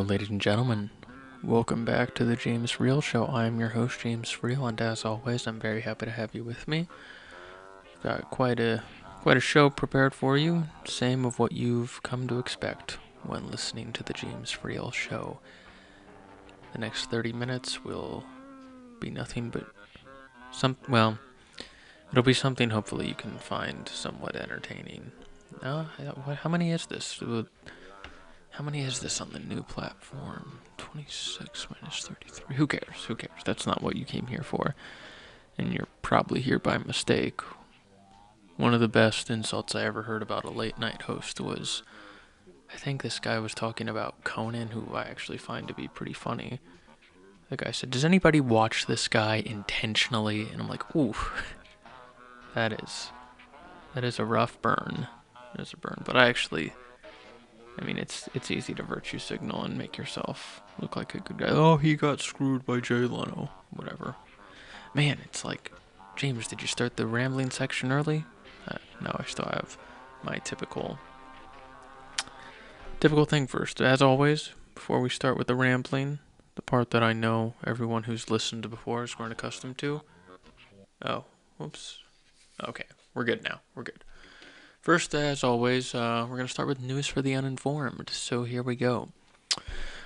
ladies and gentlemen. Welcome back to the James Freel Show. I am your host, James Freel, and as always, I'm very happy to have you with me. Got quite a show prepared for you, same of what you've come to expect when listening to the James Freel Show. The next 30 minutes will be nothing but it'll be something hopefully you can find somewhat entertaining. How many is this? How many is this on the new platform? 26 minus 33. Who cares? Who cares? That's not what you came here for. And you're probably here by mistake. One of the best insults I ever heard about a late night host was, I think this guy was talking about Conan, who I actually find to be pretty funny. The guy said, "Does anybody watch this guy intentionally?" And I'm like, ooh, that is a rough burn. It is a burn. But it's easy to virtue signal and make yourself look like a good guy. Oh, he got screwed by Jay Leno. Whatever. Man, it's like, James, did you start the rambling section early? No, I still have my typical thing first. As always, before we start with the rambling, the part that I know everyone who's listened before is grown accustomed to. Oh, whoops. Okay, we're good now. We're good. First, as always, we're going to start with news for the uninformed. So here we go.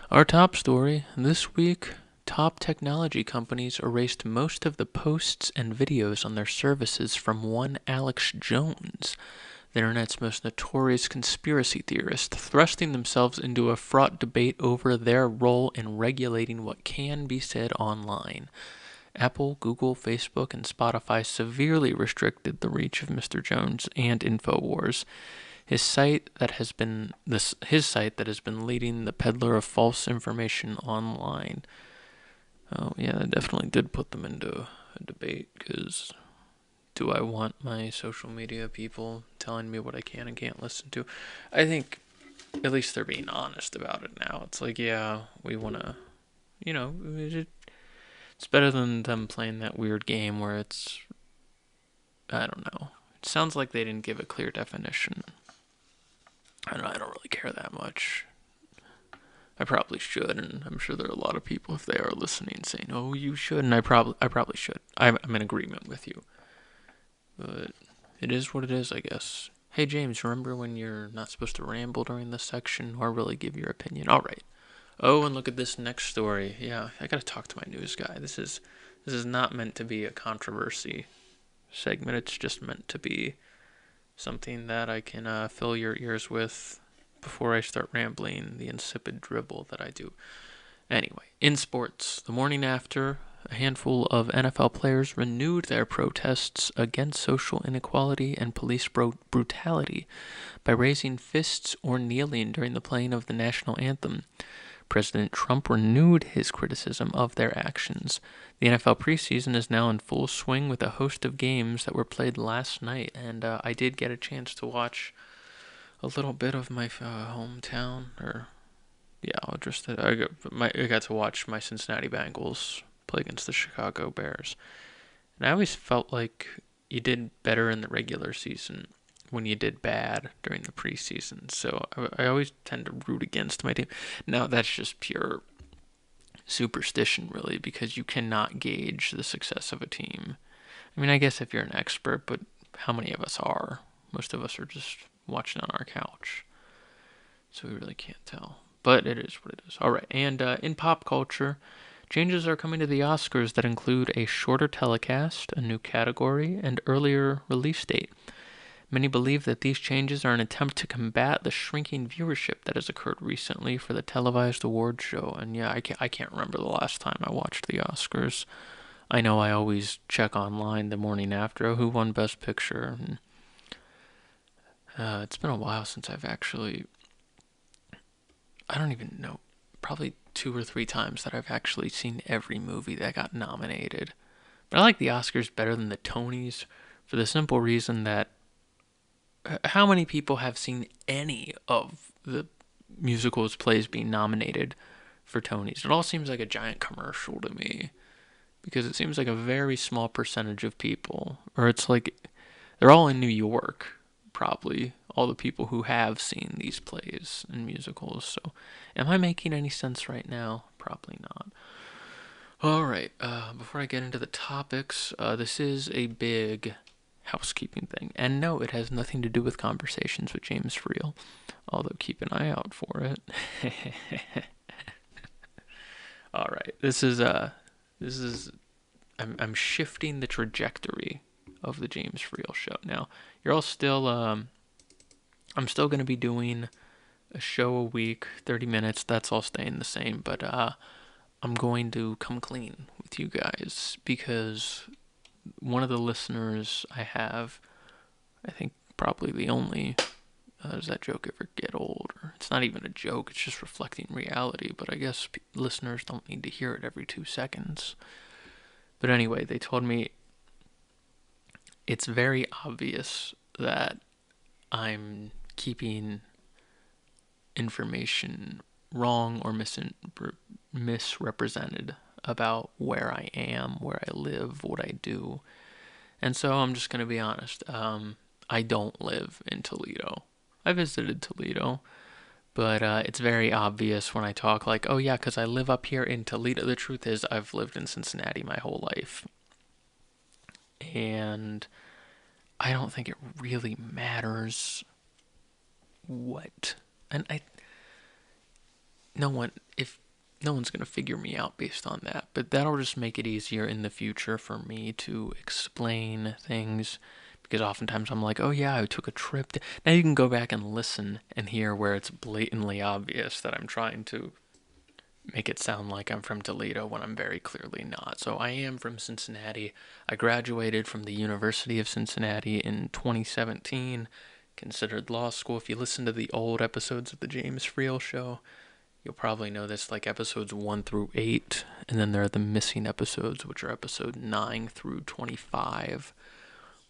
Our top story this week: top technology companies erased most of the posts and videos on their services from one Alex Jones, the internet's most notorious conspiracy theorist, thrusting themselves into a fraught debate over their role in regulating what can be said online. Apple, Google, Facebook, and Spotify severely restricted the reach of Mr. Jones and InfoWars, his site that has been leading the peddler of false information online. Oh yeah, that definitely did put them into a debate, because do I want my social media people telling me what I can and can't listen to? I think at least they're being honest about it now. It's like, yeah, we want to, it's better than them playing that weird game where it's, I don't know. It sounds like they didn't give a clear definition. I don't really care that much. I probably should, and I'm sure there are a lot of people, if they are listening, saying, "Oh, you should," and I probably should. I'm in agreement with you. But it is what it is, I guess. Hey, James, remember when you're not supposed to ramble during this section or really give your opinion? All right. Oh, and look at this next story. Yeah, I gotta talk to my news guy. This is not meant to be a controversy segment. It's just meant to be something that I can fill your ears with before I start rambling the insipid dribble that I do. Anyway, in sports, the morning after, a handful of NFL players renewed their protests against social inequality and police brutality by raising fists or kneeling during the playing of the national anthem. President Trump renewed his criticism of their actions. The NFL preseason is now in full swing with a host of games that were played last night, and I did get a chance to watch a little bit of my hometown, I got to watch my Cincinnati Bengals play against the Chicago Bears, and I always felt like you did better in the regular season when you did bad during the preseason. So I always tend to root against my team. Now, that's just pure superstition, really, because you cannot gauge the success of a team. I mean, I guess if you're an expert, but how many of us are? Most of us are just watching on our couch. So we really can't tell. But it is what it is. All right, and in pop culture, changes are coming to the Oscars that include a shorter telecast, a new category, and earlier release date. Many believe that these changes are an attempt to combat the shrinking viewership that has occurred recently for the televised award show. And yeah, I can't remember the last time I watched the Oscars. I know I always check online the morning after, who won Best Picture. And, it's been a while since I've actually, I don't even know, probably 2 or 3 times that I've actually seen every movie that got nominated. But I like the Oscars better than the Tonys for the simple reason that how many people have seen any of the musicals plays being nominated for Tonys? It all seems like a giant commercial to me, because it seems like a very small percentage of people, or it's like they're all in New York probably all the people who have seen these plays and musicals. So, am I making any sense right now? Probably not. All right, before I get into the topics, this is a big housekeeping thing. And no, it has nothing to do with conversations with James Freel, although keep an eye out for it. All right, this is I'm shifting the trajectory of the James Freel show. Now, you're all still I'm still going to be doing a show a week, 30 minutes. That's all staying the same, but I'm going to come clean with you guys because one of the listeners I have, I think probably the only, does that joke ever get old? Or it's not even a joke, it's just reflecting reality, but I guess listeners don't need to hear it every 2 seconds. But anyway, they told me it's very obvious that I'm keeping information wrong or misrepresented about where I am, where I live, what I do. And so I'm just going to be honest. I don't live in Toledo. I visited Toledo, but it's very obvious when I talk like, oh yeah, because I live up here in Toledo. The truth is I've lived in Cincinnati my whole life. And I don't think it really matters what. And no one's going to figure me out based on that, but that'll just make it easier in the future for me to explain things, because oftentimes I'm like, oh yeah, I took a trip now you can go back and listen and hear where it's blatantly obvious that I'm trying to make it sound like I'm from Toledo when I'm very clearly not. So I am from Cincinnati. I graduated from the University of Cincinnati in 2017, considered law school. If you listen to the old episodes of the James Freel show, you'll probably know this, like episodes 1 through 8, and then there are the missing episodes, which are episode 9 through 25,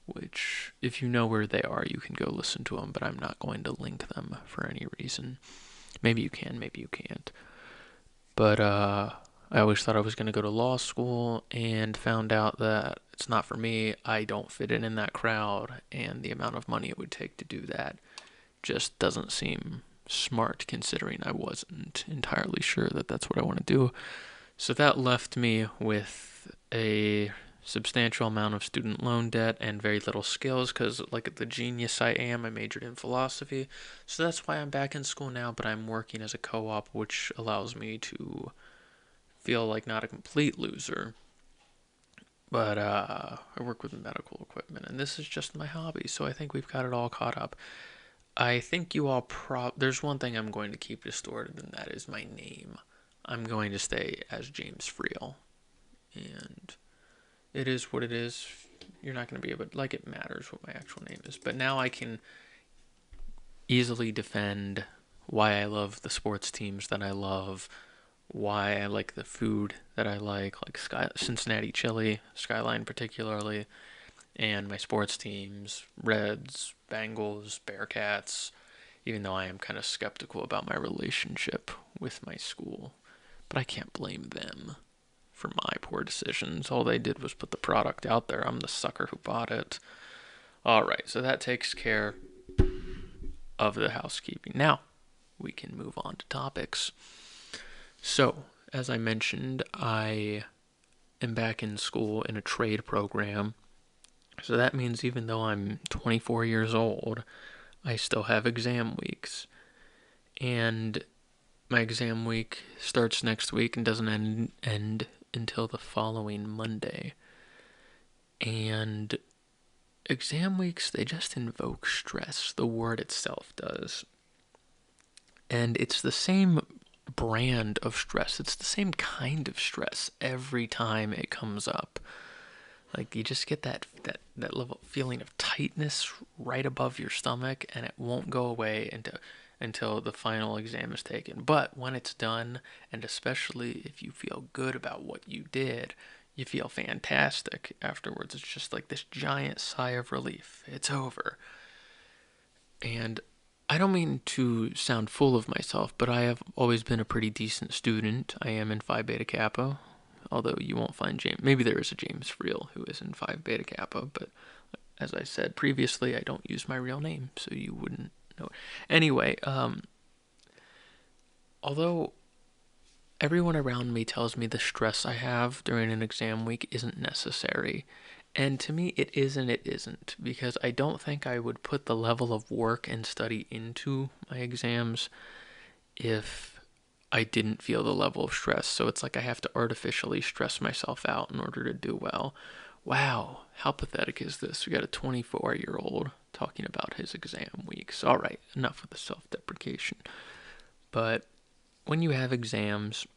which, if you know where they are, you can go listen to them, but I'm not going to link them for any reason. Maybe you can, maybe you can't. But I always thought I was going to go to law school and found out that it's not for me. I don't fit in that crowd, and the amount of money it would take to do that just doesn't seem smart, considering I wasn't entirely sure that that's what I want to do. So that left me with a substantial amount of student loan debt and very little skills, because like the genius I am, I majored in philosophy. So that's why I'm back in school now, but I'm working as a co-op, which allows me to feel like not a complete loser. But I work with medical equipment, and this is just my hobby, so I think we've got it all caught up. I think you all there's one thing I'm going to keep distorted, and that is my name. I'm going to stay as James Freel, and it is what it is. You're not going to be able to, like, it matters what my actual name is. But now I can easily defend why I love the sports teams that I love, why I like the food that I like Cincinnati chili, Skyline particularly, and my sports teams, Reds, Bengals, Bearcats, even though I am kind of skeptical about my relationship with my school. But I can't blame them for my poor decisions. All they did was put the product out there. I'm the sucker who bought it. Alright, so that takes care of the housekeeping. Now, we can move on to topics. So, as I mentioned, I am back in school in a trade program. So that means even though I'm 24 years old, I still have exam weeks. And my exam week starts next week and doesn't end until the following Monday. And exam weeks, they just invoke stress. The word itself does. And it's the same brand of stress. It's the same kind of stress every time it comes up. Like, you just get that level feeling of tightness right above your stomach, and it won't go away until the final exam is taken. But when it's done, and especially if you feel good about what you did, you feel fantastic afterwards. It's just like this giant sigh of relief. It's over. And I don't mean to sound full of myself, but I have always been a pretty decent student. I am in Phi Beta Kappa, although you won't find James. Maybe there is a James Freel who is in Phi Beta Kappa, but as I said previously, I don't use my real name, so you wouldn't know. Anyway, although everyone around me tells me the stress I have during an exam week isn't necessary. And to me, it is and it isn't, because I don't think I would put the level of work and study into my exams if I didn't feel the level of stress. So it's like I have to artificially stress myself out in order to do well. Wow, how pathetic is this? We got a 24-year-old talking about his exam weeks. All right, enough with the self deprecation. But when you have exams,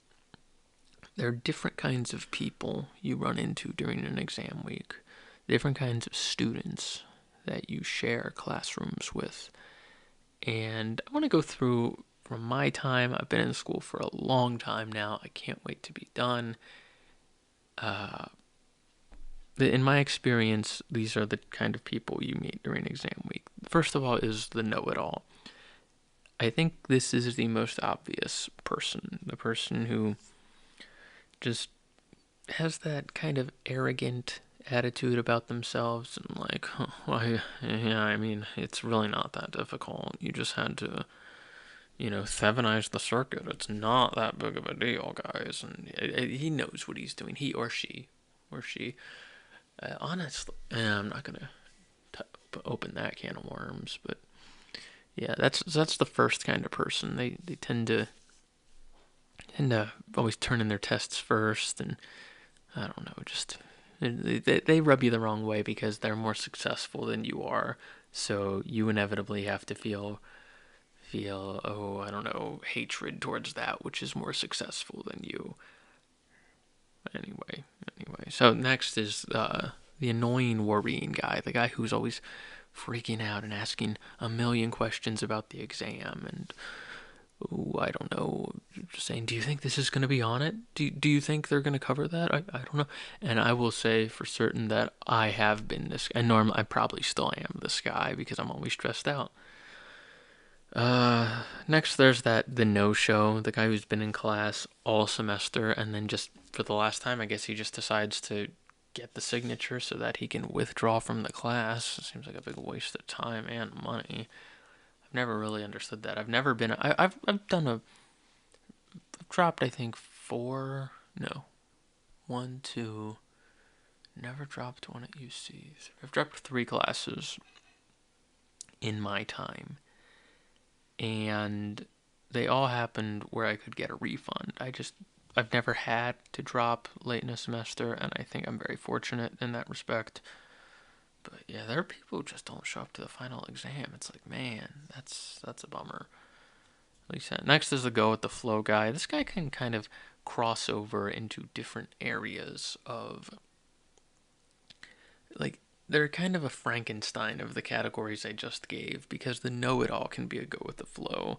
there are different kinds of people you run into during an exam week, different kinds of students that you share classrooms with. And I want to go through from my time. I've been in school for a long time now. I can't wait to be done. Uh, in my experience, these are the kind of people you meet during exam week. First of all is the know-it-all. I think this is the most obvious person, the person who just has that kind of arrogant attitude about themselves and like, oh, well, yeah, I mean, it's really not that difficult. You just had to, Thevenize the circuit. It's not that big of a deal, guys. And he knows what he's doing. He or she. Honestly, I'm not gonna open that can of worms, but yeah, that's the first kind of person. They tend to always turn in their tests first, and I don't know, just they rub you the wrong way because they're more successful than you are. So you inevitably have to feel oh, I don't know, hatred towards that which is more successful than you. Anyway. So next is the annoying, worrying guy, the guy who's always freaking out and asking a million questions about the exam and ooh, I don't know, just saying, do you think this is going to be on it? Do you think they're going to cover that? I don't know. And I will say for certain that I have been this, and normally I probably still am this guy because I'm always stressed out. Next there's the no-show, the guy who's been in class all semester and then just for the last time, I guess he just decides to get the signature so that he can withdraw from the class. It seems like a big waste of time and money. I've never really understood that. I've never been. I've done I've dropped I think four. No, one, two. Never dropped one at UC. I've dropped three classes in my time, and they all happened where I could get a refund. I've never had to drop late in a semester, and I think I'm very fortunate in that respect. But yeah, there are people who just don't show up to the final exam. It's like, man, that's a bummer. At least next is the go with the flow guy. This guy can kind of cross over into different areas of like they're kind of a Frankenstein of the categories I just gave because the know-it-all can be a go with the flow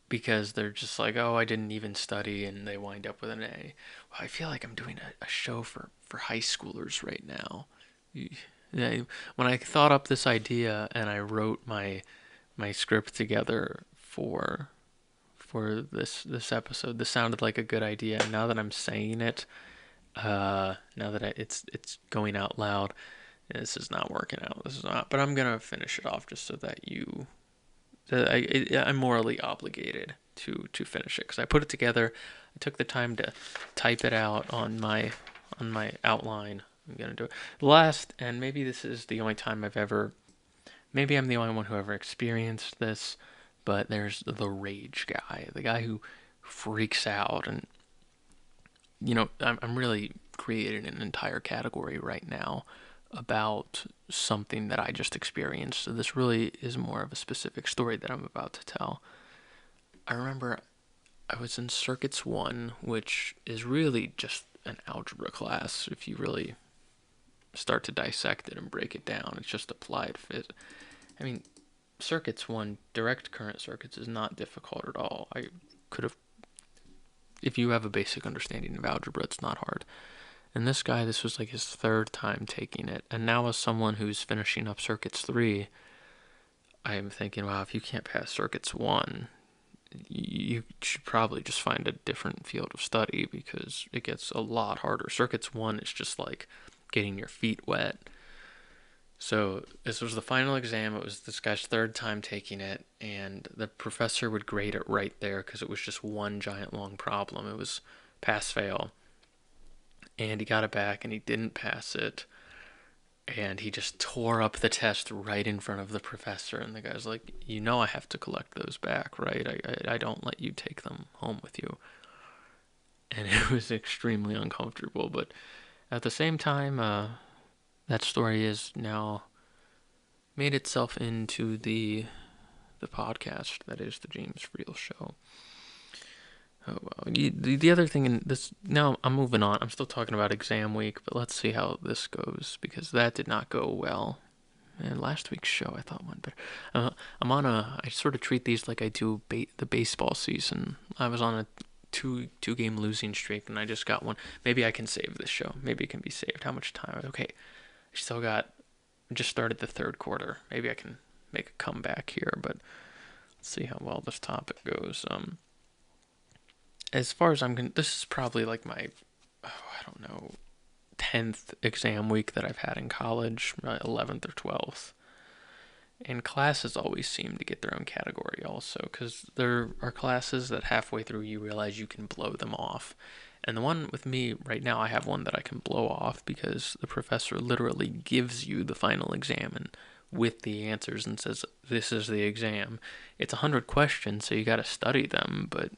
because they're just like, oh, I didn't even study, and they wind up with an A. Well, I feel like I'm doing a show for high schoolers right now. Yeah, when I thought up this idea and I wrote my script together for this episode, this sounded like a good idea. And now that I'm saying it, now that it's going out loud, this is not working out. This is not. But I'm gonna finish it off just so that I'm morally obligated to finish it because I put it together. I took the time to type it out on my outline. I'm gonna do it last, and maybe this is the only time maybe I'm the only one who ever experienced this, but there's the rage guy, the guy who freaks out, and I'm really creating an entire category right now about something that I just experienced. So this really is more of a specific story that I'm about to tell. I remember I was in Circuits 1, which is really just an algebra class if you really start to dissect it and break it down. It's just applied physics. I mean, Circuits 1, direct current circuits, is not difficult at all. I could have, if you have a basic understanding of algebra, it's not hard. And this guy, this was like his third time taking it. And now as someone who's finishing up Circuits 3, I am thinking, wow, if you can't pass Circuits 1, you should probably just find a different field of study because it gets a lot harder. Circuits 1 is just like getting your feet wet. So this was the final exam. It was this guy's third time taking it, and the professor would grade it right there because it was just one giant long problem. It was pass fail, and he got it back, and he didn't pass it, and he just tore up the test right in front of the professor. And the guy's like, "You know, I have to collect those back, right? I don't let you take them home with you." And it was extremely uncomfortable, but at the same time, that story is now made itself into the podcast that is the James Freel Show. Oh well. The other thing in this, now I'm moving on. I'm still talking about exam week, but let's see how this goes because that did not go well. And last week's show I thought went better. I'm on a. I sort of treat these like I do the baseball season. I was on a two game losing streak, and I just got one. Maybe I can save this show. Maybe it can be saved. How much time? Okay, I still got. Just started the third quarter. Maybe I can make a comeback here, but let's see how well this topic goes. As far as this is probably like my, I don't know, 10th exam week that I've had in college, 11th or 12th. And classes always seem to get their own category also, because there are classes that halfway through you realize you can blow them off. And the one with me right now, I have one that I can blow off because the professor literally gives you the final exam and with the answers and says, "This is the exam." It's 100 questions, so you got to study them, but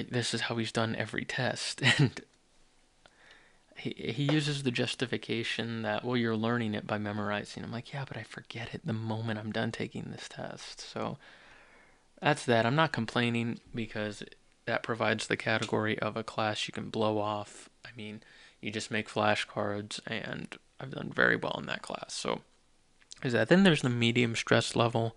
this is how he's done every test. And he uses the justification that, well, you're learning it by memorizing. I'm like, yeah, but I forget it the moment I'm done taking this test. So that's that. I'm not complaining because that provides the category of a class you can blow off. I mean, you just make flashcards, and I've done very well in that class. So is that. Then there's the medium stress level,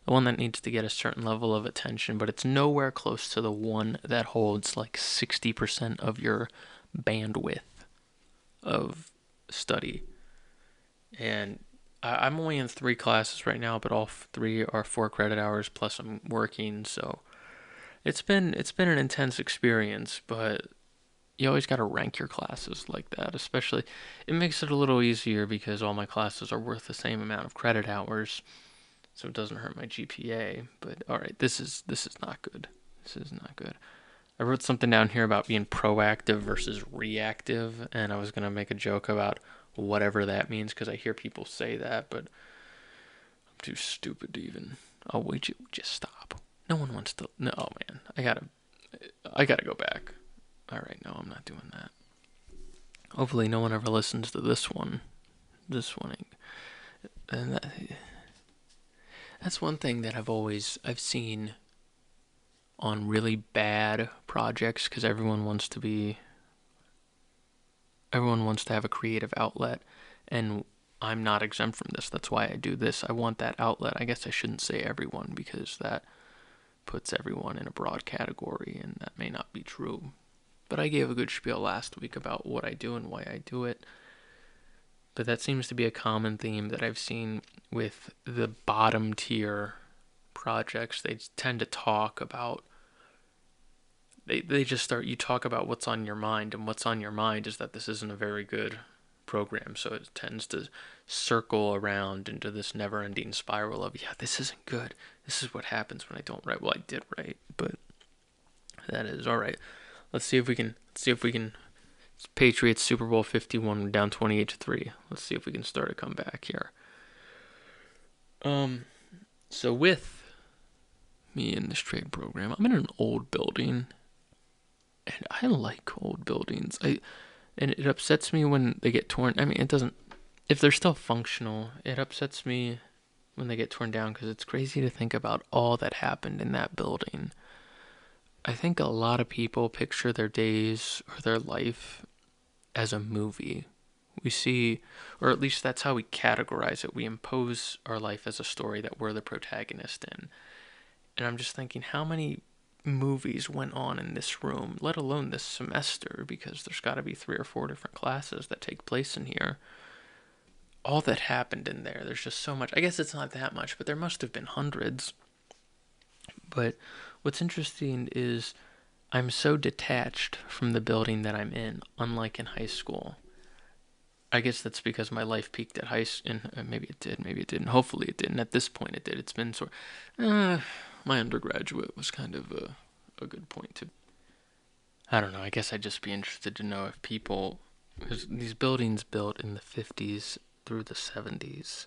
the one that needs to get a certain level of attention, but it's nowhere close to the one that holds like 60% of your bandwidth of study. And I'm only in 3 classes right now, but all three are 4 credit hours plus I'm working, so it's been an intense experience. But you always got to rank your classes like that. Especially, it makes it a little easier because all my classes are worth the same amount of credit hours, so it doesn't hurt my GPA. But all right, this is not good. This is not good. I wrote something down here about being proactive versus reactive, and I was gonna make a joke about whatever that means because I hear people say that, but I'm too stupid to even. Oh wait, you just stop. No one wants to. No, man, I gotta go back. All right, no, I'm not doing that. Hopefully, no one ever listens to this one. This one, and that's one thing that I've seen on really bad projects because everyone wants to have a creative outlet, and I'm not exempt from this. That's why I do this. I want that outlet. I guess I shouldn't say everyone because that puts everyone in a broad category, and that may not be true. But I gave a good spiel last week about what I do and why I do it. But that seems to be a common theme that I've seen with the bottom tier projects. They tend to talk about they just start you talk about what's on your mind, and what's on your mind is that this isn't a very good program, so it tends to circle around into this never-ending spiral of, yeah, this isn't good, this is what happens when I don't write. Well, I did write, but that is all right. Let's see if we can Patriots Super Bowl 51, we're down 28-3. Let's see if we can start a comeback here. So with me in this trade program, I'm in an old building, and I like old buildings. And it upsets me when they get torn. I mean, it doesn't. If they're still functional, it upsets me when they get torn down because it's crazy to think about all that happened in that building. I think a lot of people picture their days or their life as a movie. We see, or at least that's how we categorize it. We impose our life as a story that we're the protagonist in. And I'm just thinking, how many movies went on in this room, let alone this semester, because there's got to be 3 or 4 different classes that take place in here. All that happened in there, there's just so much. I guess it's not that much, but there must have been hundreds. But what's interesting is I'm so detached from the building that I'm in, unlike in high school. I guess that's because my life peaked at in maybe it did, maybe it didn't. Hopefully it didn't. At this point it did. It's been my undergraduate was kind of a good point to. I don't know. I guess I'd just be interested to know if people, because these buildings built in the 50s through the 70s,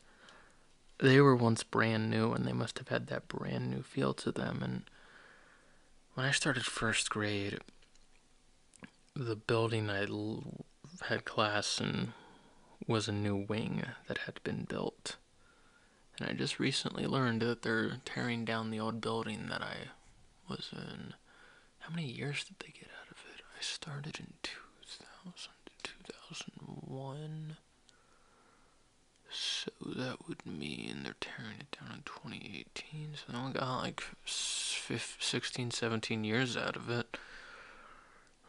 they were once brand new and they must have had that brand new feel to them. And when I started first grade, the building had class in was a new wing that had been built. And I just recently learned that they're tearing down the old building that I was in. How many years did they get out of it? I started in 2000 to 2001. So that would mean they're tearing it down in 2018. So they only got like 16, 17 years out of it.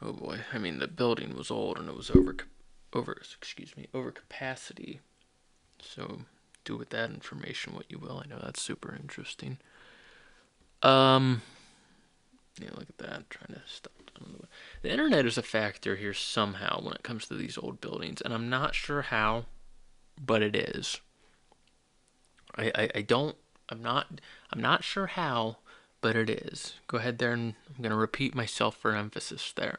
Oh boy. I mean, the building was old and it was over capacity. So do with that information what you will. I know that's super interesting. Um, yeah, look at that. Trying to stop down the way. The internet is a factor here somehow when it comes to these old buildings, and I'm not sure how, but it is. I don't. I'm not sure how, but it is. Go ahead there, and I'm gonna repeat myself for emphasis there.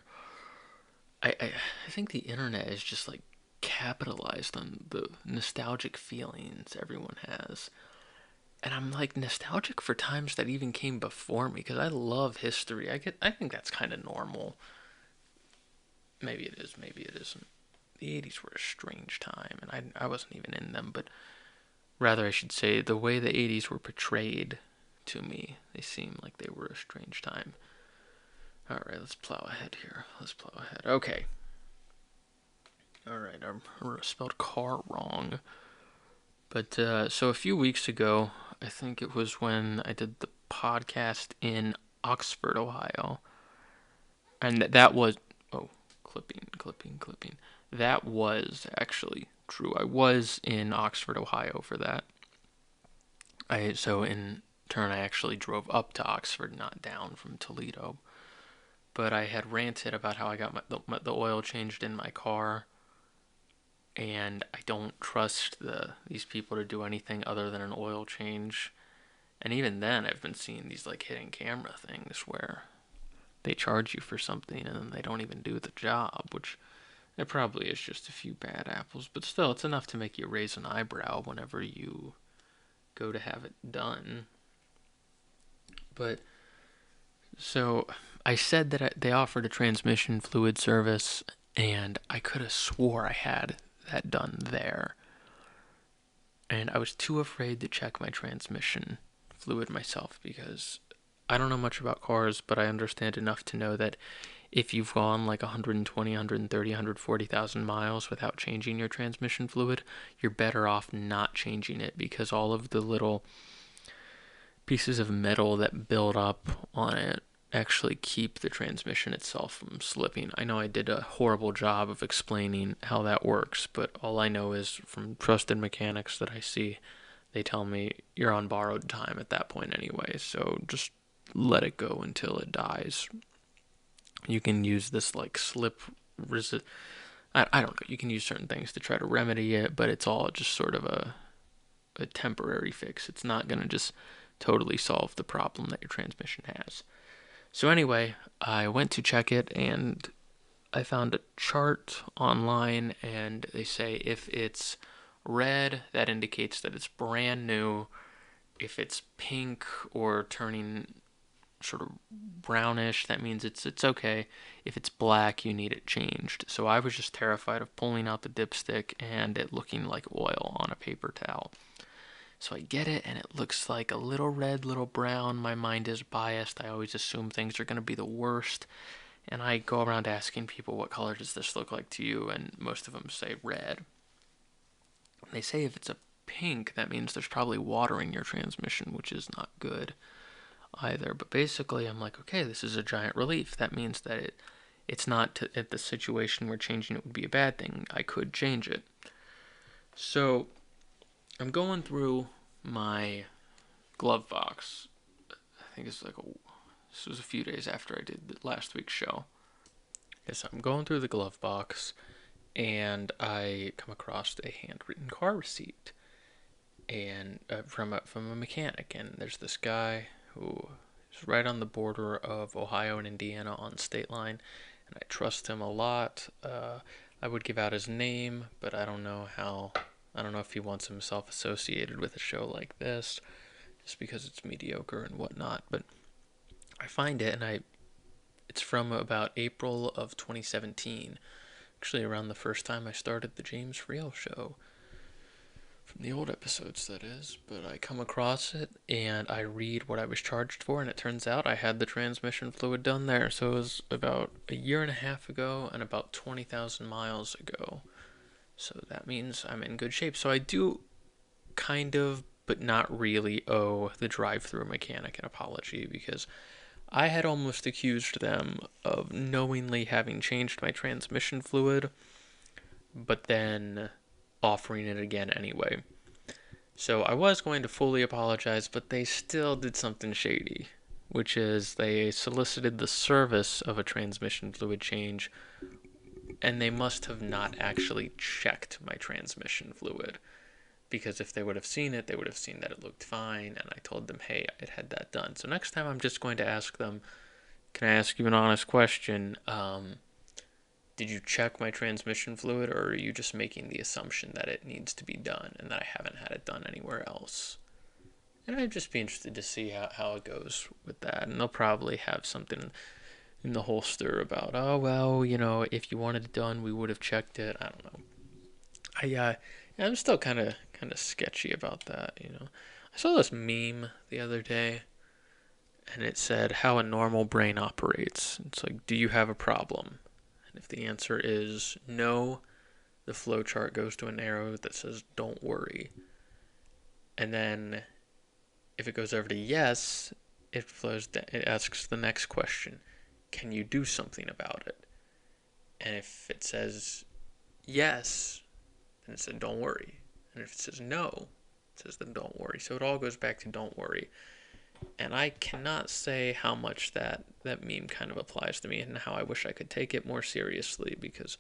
I think the internet is just like capitalized on the nostalgic feelings everyone has. And I'm like nostalgic for times that even came before me because I love history. I think that's kind of normal. Maybe it is, maybe it isn't. The 80s were a strange time and I wasn't even in them, but rather I should say the way the 80s were portrayed to me, they seem like they were a strange time. All right, let's plow ahead here. Let's plow ahead. Okay. All right, I spelled car wrong. But so a few weeks ago, I think it was when I did the podcast in Oxford, Ohio, and that was clipping. That was actually true. I was in Oxford, Ohio for that. I so in turn I actually drove up to Oxford, not down from Toledo. But I had ranted about how I got the oil changed in my car, and I don't trust these people to do anything other than an oil change. And even then, I've been seeing these like hidden camera things where they charge you for something and then they don't even do the job, which it probably is just a few bad apples, but still, it's enough to make you raise an eyebrow whenever you go to have it done. But so I said that they offered a transmission fluid service, and I could have swore I had that done there. And I was too afraid to check my transmission fluid myself because I don't know much about cars, but I understand enough to know that if you've gone like 120, 130, 140,000 miles without changing your transmission fluid, you're better off not changing it because all of the little pieces of metal that build up on it actually keep the transmission itself from slipping. I know I did a horrible job of explaining how that works, but all I know is from trusted mechanics that I see, they tell me you're on borrowed time at that point anyway, so just let it go until it dies. You can use this like slip resist. I don't know. You can use certain things to try to remedy it, but it's all just sort of a temporary fix. It's not going to just totally solve the problem that your transmission has. So anyway, I went to check it and I found a chart online, and they say if it's red, that indicates that it's brand new. If it's pink or turning sort of brownish, that means it's okay. If it's black, you need it changed. So I was just terrified of pulling out the dipstick and it looking like oil on a paper towel. So I get it, and it looks like a little red, little brown. My mind is biased. I always assume things are going to be the worst. And I go around asking people, what color does this look like to you? And most of them say red. They say if it's a pink, that means there's probably water in your transmission, which is not good either. But basically, I'm like, okay, this is a giant relief. That means that it's not at the situation where changing it would be a bad thing. I could change it. So I'm going through my glove box. I think this was a few days after I did last week's show. Yes, I'm going through the glove box, and I come across a handwritten car receipt and from a mechanic, and there's this guy who is right on the border of Ohio and Indiana on the state line, and I trust him a lot. I would give out his name, but I don't know how. I don't know if he wants himself associated with a show like this, just because it's mediocre and whatnot. But I find it, and it's from about April of 2017, actually around the first time I started the James Freel show. From the old episodes, that is. But I come across it and I read what I was charged for, and it turns out I had the transmission fluid done there. So it was about a year and a half ago and about 20,000 miles ago. So that means I'm in good shape. So I do kind of, but not really, owe the drive-through mechanic an apology, because I had almost accused them of knowingly having changed my transmission fluid, but then offering it again anyway. So I was going to fully apologize, but they still did something shady, which is they solicited the service of a transmission fluid change, and they must have not actually checked my transmission fluid. Because if they would have seen it, they would have seen that it looked fine, and I told them, hey, it had that done. So next time I'm just going to ask them, can I ask you an honest question? Did you check my transmission fluid, or are you just making the assumption that it needs to be done and that I haven't had it done anywhere else? And I'd just be interested to see how it goes with that. And they'll probably have something in the holster about, oh, well, if you wanted it done, we would have checked it. I don't know. I'm still kind of sketchy about that. I saw this meme the other day, and it said how a normal brain operates. It's like, do you have a problem? And if the answer is no, the flowchart goes to an arrow that says don't worry. And then if it goes over to yes, it asks the next question. Can you do something about it? And if it says yes, then it said don't worry. And if it says no, it says then don't worry. So it all goes back to don't worry. And I cannot say how much that meme kind of applies to me, and how I wish I could take it more seriously, because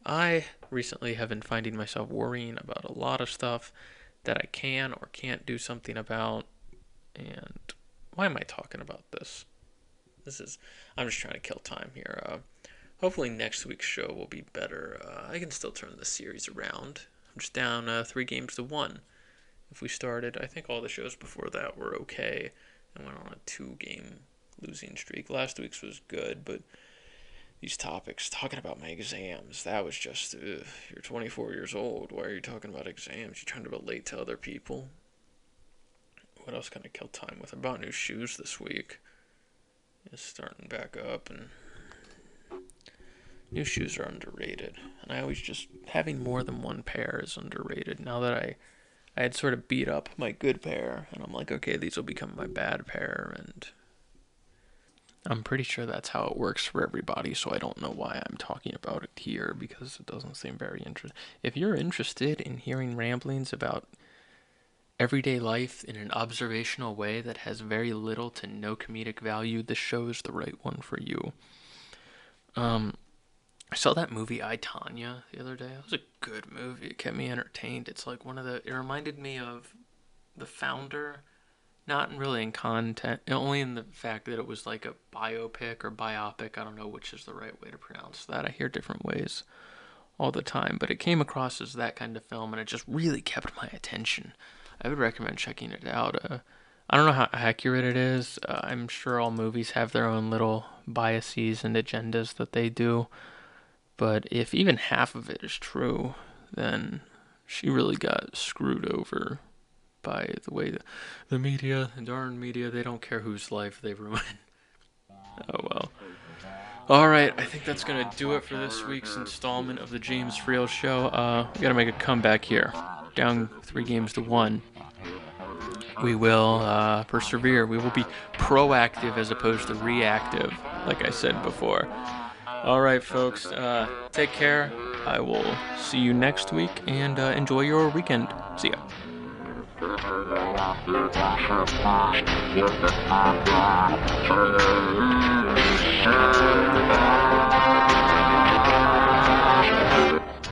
I recently have been finding myself worrying about a lot of stuff that I can or can't do something about. And why am I talking about this? I'm just trying to kill time here. Hopefully next week's show will be better. I can still turn the series around. I'm just down 3-1. If we started, I think all the shows before that were okay, and went on a 2-game losing streak. Last week's was good, but these topics, talking about my exams, that was just, you're 24 years old, why are you talking about exams? You're trying to relate to other people? What else can I kill time with? I bought new shoes this week. It's starting back up, and new shoes are underrated. And I always just, having more than one pair is underrated. Now that I had sort of beat up my good pair, and I'm like, okay, these will become my bad pair, and I'm pretty sure that's how it works for everybody, so I don't know why I'm talking about it here, because it doesn't seem very interesting. If you're interested in hearing ramblings about everyday life in an observational way that has very little to no comedic value, this show is the right one for you. I saw that movie I, Tonya the other day. It was a good movie. It kept me entertained. It's like it reminded me of The Founder, not really in content, only in the fact that it was like a biopic or biopic. I don't know which is the right way to pronounce that. I hear different ways all the time, but it came across as that kind of film, and it just really kept my attention. I would recommend checking it out. I don't know how accurate it is. I'm sure all movies have their own little biases and agendas that they do. But if even half of it is true, then she really got screwed over by the way the media, the darn media, they don't care whose life they ruin. Oh well. Alright, I think that's going to do it for this week's installment of the James Freel Show. We got to make a comeback here. Down 3-1. We will persevere. We will be proactive as opposed to reactive, like I said before. Alright, folks, take care. I will see you next week, and enjoy your weekend. See ya.